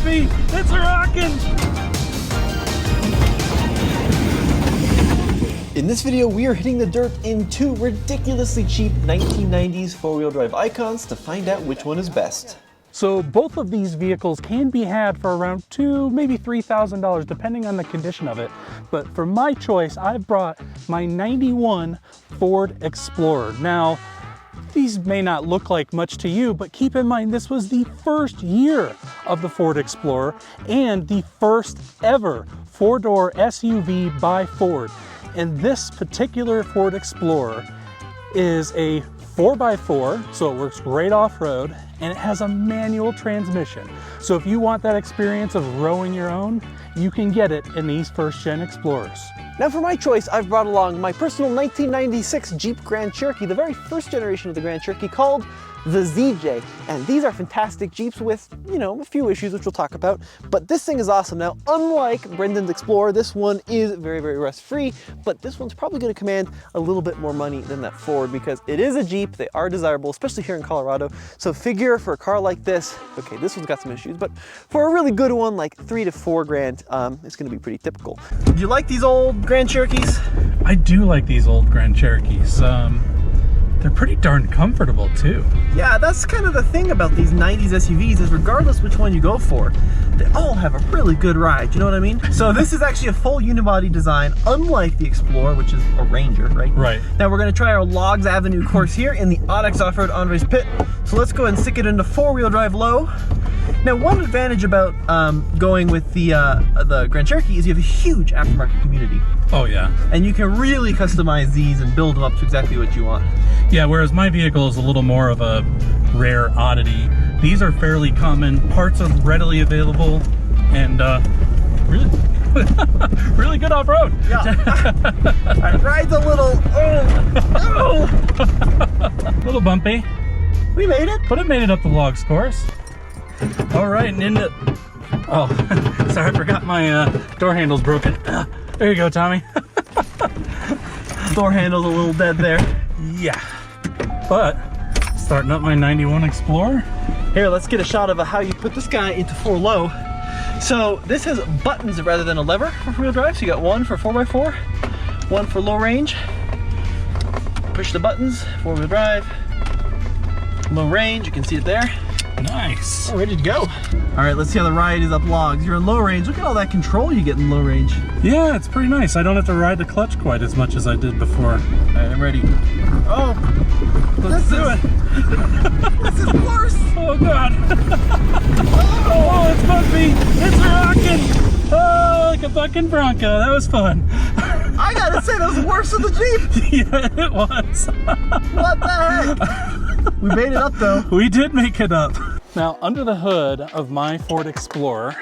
must be. It's rocking. In this video, we are hitting the dirt in two ridiculously cheap 1990s four-wheel drive icons to find out which one is best. So both of these vehicles can be had for around $2,000, maybe $3,000, depending on the condition of it. But for my choice, I've brought my 91 Ford Explorer. Now, these may not look like much to you, but keep in mind this was the first year of the Ford Explorer and the first ever four-door SUV by Ford. And this particular Ford Explorer is a 4x4, so it works great off-road, and it has a manual transmission. So if you want that experience of rowing your own, you can get it in these first-gen Explorers. Now for my choice, I've brought along my personal 1996 Jeep Grand Cherokee, the very first generation of the Grand Cherokee, called the ZJ. And these are fantastic Jeeps with, you know, a few issues which we'll talk about, but this thing is awesome. Now, unlike Brendan's Explorer, this one is very, very rust-free, but this one's probably gonna command a little bit more money than that Ford because it is a Jeep, they are desirable, especially here in Colorado. So figure for a car like this, okay, this one's got some issues, but for a really good one, like $3 to $4 grand, it's gonna be pretty typical. Do you like these old Grand Cherokees? I do like these old Grand Cherokees. They're pretty darn comfortable too. Yeah, that's kind of the thing about these 90s SUVs is regardless which one you go for, they all have a really good ride, you know what I mean? So this is actually a full unibody design, unlike the Explorer, which is a Ranger, right? Right. Now we're gonna try our Logs Avenue course here in the Onyx Off-Road Andres Pit. So let's go ahead and stick it into four-wheel drive low. Now one advantage about going with the Grand Cherokee is you have a huge aftermarket community. Oh yeah. And you can really customize these and build them up to exactly what you want. Yeah, whereas my vehicle is a little more of a rare oddity. These are fairly common, parts are readily available, and really, really good off-road. Yeah. It rides a little, A little bumpy. We made it. But it made it up the log course. All right, and into, oh, sorry, I forgot my door handle's broken. There you go, Tommy. Door handle's a little dead there. Yeah, but starting up my 91 Explorer. Here, let's get a shot of how you put this guy into 4 low. So this has buttons rather than a lever for four-wheel drive. So you got one for 4x4, one for low range. Push the buttons, 4-wheel drive, low range, you can see it there. Nice. Oh, ready to go. All right, let's see how the ride is up logs. You're in low range. Look at all that control you get in low range. Yeah, it's pretty nice. I don't have to ride the clutch quite as much as I did before. All right, I'm ready. Oh, let's do it. This is worse. Oh God. Oh, it's bumpy. It's rocking. Oh, like a bucking Bronco. That was fun. I gotta say, that was worse than the Jeep. Yeah, it was. What the heck? We made it up though. We did make it up. Now, under the hood of my Ford Explorer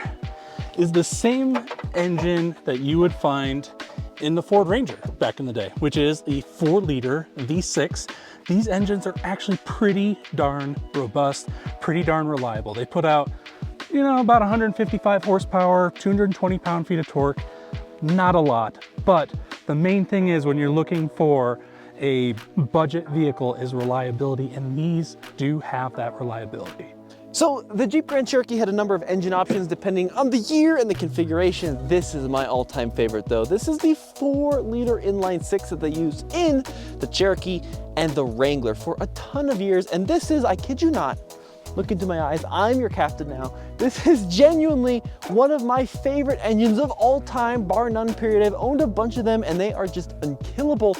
is the same engine that you would find in the Ford Ranger back in the day, which is a 4-liter V6. These engines are actually pretty darn robust, pretty darn reliable. They put out, you know, about 155 horsepower, 220 pound-feet of torque. Not a lot, but the main thing is when you're looking for a budget vehicle is reliability, and these do have that reliability. So the Jeep Grand Cherokee had a number of engine options depending on the year and the configuration. This is my all-time favorite though. This is the 4-liter inline 6 that they used in the Cherokee and the Wrangler for a ton of years. And this is, I kid you not, look into my eyes, I'm your captain now. This is genuinely one of my favorite engines of all time, bar none, period. I've owned a bunch of them and they are just unkillable.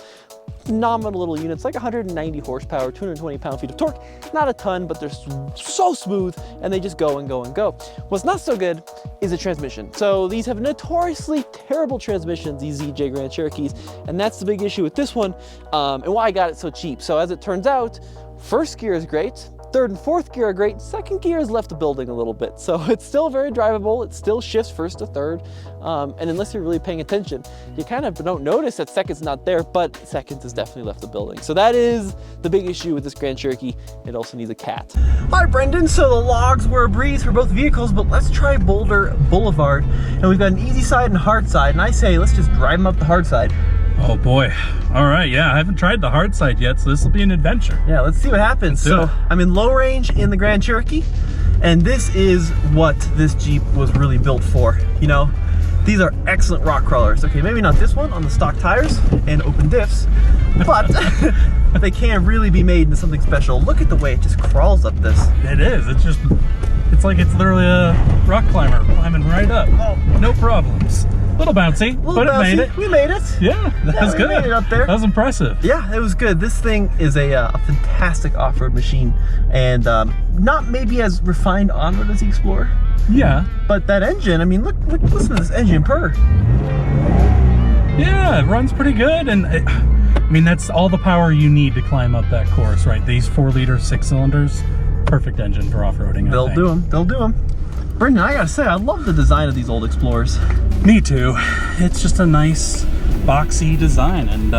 Phenomenal little units, like 190 horsepower, 220 pound-feet of torque. Not a ton, but they're so smooth and they just go and go and go. What's not so good is the transmission. So these have notoriously terrible transmissions, these ZJ Grand Cherokees, and that's the big issue with this one and why I got it so cheap. So as it turns out, first gear is great, third and fourth gear are great, second gear has left the building a little bit. So it's still very drivable, it still shifts first to third, and unless you're really paying attention, you kind of don't notice that second's not there, but seconds has definitely left the building. So that is the big issue with this Grand Cherokee. It also needs a cat. All right, Brendan, so the logs were a breeze for both vehicles, but let's try Boulder Boulevard. And we've got an easy side and hard side, and I say let's just drive them up the hard side. Oh boy. All right, yeah, I haven't tried the hard side yet, so this will be an adventure. Yeah, let's see what happens. So I'm in low range in the Grand Cherokee, And this is what this Jeep was really built for, you know? These are excellent rock crawlers. Okay, maybe not this one on the stock tires and open diffs, but they can really be made into something special. Look at the way it just crawls up this. It is. It's like it's literally a rock climber climbing right up. Oh, no problems. Little bouncy, but it made it. We made it. Yeah, that was good. We made it up there. That was impressive. Yeah, it was good. This thing is a fantastic off-road machine, and not maybe as refined on-road as the Explorer. Yeah. But that engine, I mean, look, listen to this engine purr. Yeah, it runs pretty good, and I mean, that's all the power you need to climb up that course, right? These 4-liter 6-cylinders, perfect engine for off-roading. They'll do them. They'll do them. Brendan, I gotta say, I love the design of these old Explorers. Me too. It's just a nice boxy design, and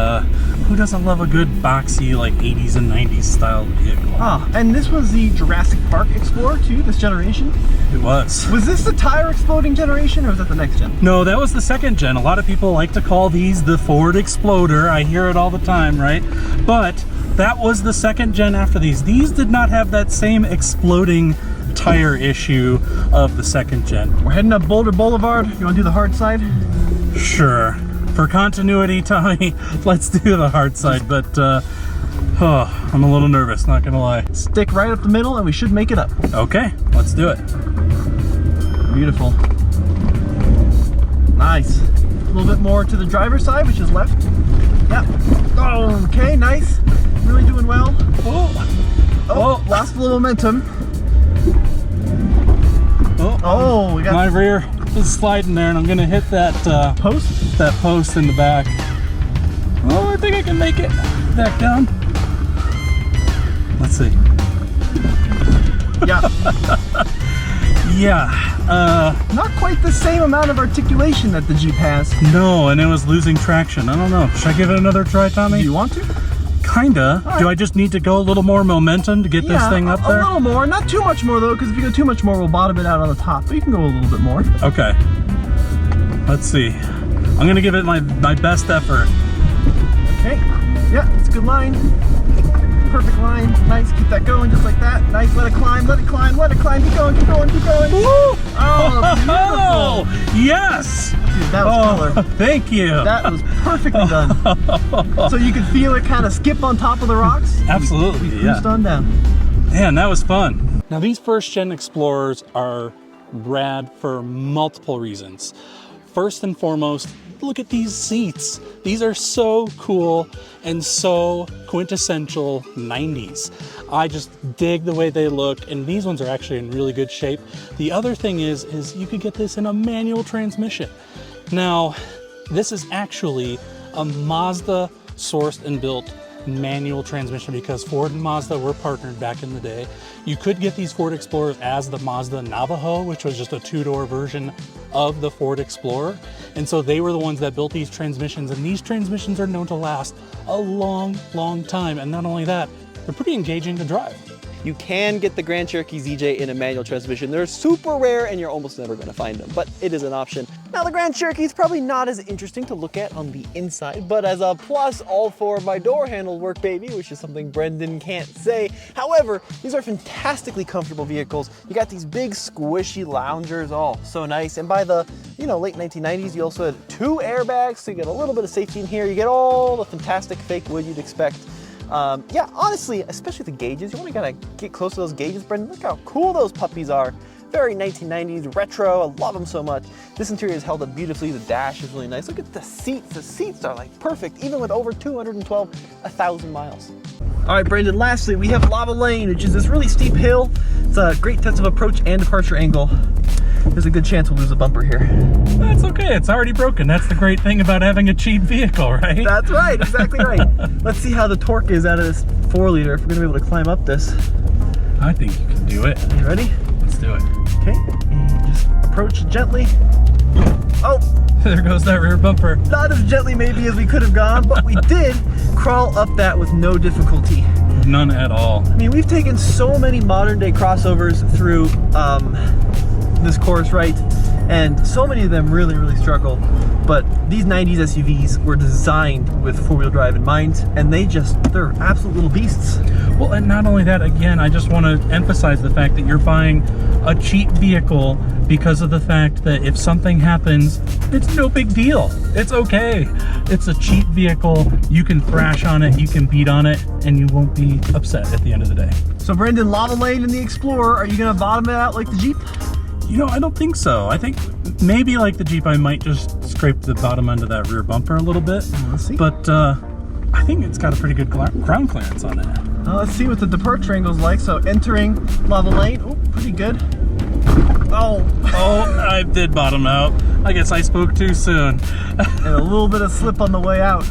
who doesn't love a good boxy, like 80s and 90s style vehicle? Ah, and this was the Jurassic Park Explorer too, this generation? It was. Was this the tire exploding generation, or was that the next gen? No, that was the second gen. A lot of people like to call these the Ford Exploder. I hear it all the time, right? But that was the second gen after these. These did not have that same exploding tire issue of the second gen. We're heading up Boulder Boulevard. You want to do the hard side? Sure. For continuity, Tommy, let's do the hard side, but I'm a little nervous, not gonna lie. Stick right up the middle and we should make it up. Okay, let's do it. Beautiful. Nice. A little bit more to the driver's side, which is left. Yep. Oh, okay, nice. Really doing well. Oh, lost a little momentum. Oh, we got my rear is sliding there, and I'm gonna hit that post? That post in the back. Oh, I think I can make it back down. Let's see. Yeah. Yeah. Not quite the same amount of articulation that the Jeep has. No, and it was losing traction. I don't know. Should I give it another try, Tommy? Do you want to? Kinda. Right. Do I just need to go a little more momentum to get this thing up there? A little more. Not too much more, though, because if you go too much more, we'll bottom it out on the top. But you can go a little bit more. Okay. Let's see. I'm going to give it my best effort. Okay. Yeah, it's a good line. Perfect line. Nice. Keep that going just like that. Nice. Let it climb. Let it climb. Let it climb. Keep going. Keep going. Keep going. Woo! Oh, beautiful. Yes! Dude, that was killer. Thank you. That was perfectly done. So you could feel it kind of skip on top of the rocks. Absolutely. We cruised on down. Man, that was fun. Now, these first-gen Explorers are rad for multiple reasons. First and foremost, look at these seats. These are so cool and so quintessential 90s. I just dig the way they look, and these ones are actually in really good shape. The other thing is you could get this in a manual transmission. Now, this is actually a Mazda sourced and built manual transmission because Ford and Mazda were partnered back in the day. You could get these Ford Explorers as the Mazda Navajo, which was just a two-door version of the Ford Explorer. And so they were the ones that built these transmissions, and these transmissions are known to last a long, long time. And not only that, they're pretty engaging to drive. You can get the Grand Cherokee ZJ in a manual transmission. They're super rare and you're almost never gonna find them, but it is an option. Now the Grand Cherokee is probably not as interesting to look at on the inside, but as a plus, all four of my door handles work, baby, which is something Brendan can't say. However, these are fantastically comfortable vehicles. You got these big squishy loungers, oh, so nice. And by the late 1990s, you also had 2 airbags, so you get a little bit of safety in here. You get all the fantastic fake wood you'd expect. Yeah, honestly, especially the gauges, you only gotta get close to those gauges, Brendan. Look how cool those puppies are. Very 1990s, retro, I love them so much. This interior is held up beautifully, the dash is really nice. Look at the seats are like perfect, even with over 212,000 miles. All right, Brendan, lastly, we have Lava Lane, which is this really steep hill. It's a great test of approach and departure angle. There's a good chance we'll lose a bumper here. That's okay, it's already broken. That's the great thing about having a cheap vehicle, right? That's right, exactly right. Let's see how the torque is out of this 4-liter if we're gonna be able to climb up this. I think you can do it. You ready? Let's do it. Okay, and just approach gently. Oh! There goes that rear bumper. Not as gently maybe as we could have gone, but we did crawl up that with no difficulty. None at all. I mean, we've taken so many modern day crossovers through this course, right? And so many of them really, really struggle. But these 90s SUVs were designed with 4-wheel drive in mind, and they're absolute little beasts. Well, and not only that, again, I just want to emphasize the fact that you're buying a cheap vehicle because of the fact that if something happens, it's no big deal. It's okay. It's a cheap vehicle. You can thrash on it, you can beat on it, and you won't be upset at the end of the day. So Brendan, lava lane in the Explorer, are you gonna bottom it out like the Jeep? You know, I don't think so. I think maybe like the Jeep, I might just scrape the bottom end of that rear bumper a little bit. Let's see. But I think it's got a pretty good ground clearance on it. Let's see what the departure angle's like. So entering lava lane, oh, pretty good. Oh, I did bottom out. I guess I spoke too soon. and a little bit of slip on the way out.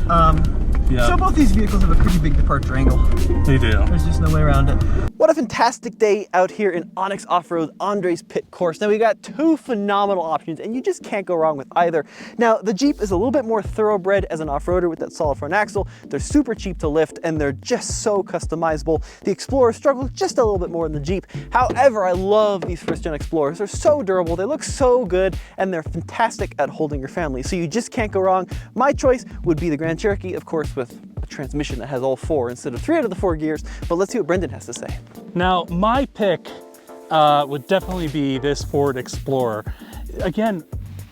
Yeah. So both these vehicles have a pretty big departure angle. They do. There's just no way around it. What a fantastic day out here in Onyx Off-Road Andre's Pit Course. Now we got two phenomenal options and you just can't go wrong with either. Now the Jeep is a little bit more thoroughbred as an off-roader with that solid front axle. They're super cheap to lift and they're just so customizable. The Explorer struggles just a little bit more than the Jeep. However, I love these first-gen Explorers. They're so durable, they look so good, and they're fantastic at holding your family. So you just can't go wrong. My choice would be the Grand Cherokee, of course, with a transmission that has all four instead of 3 out of the 4 gears. But let's see what Brendan has to say. Now, my pick would definitely be this Ford Explorer. Again,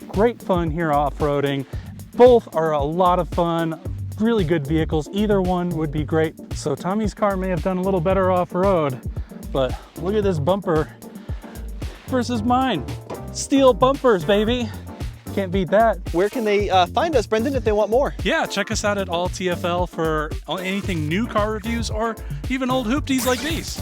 great fun here off-roading. Both are a lot of fun, really good vehicles. Either one would be great. So Tommy's car may have done a little better off-road, but look at this bumper versus mine. Steel bumpers, baby. Can't beat that. Where can they find us, Brendan, if they want more? Yeah, check us out at all TFL for anything new car reviews or even old hoopties like these.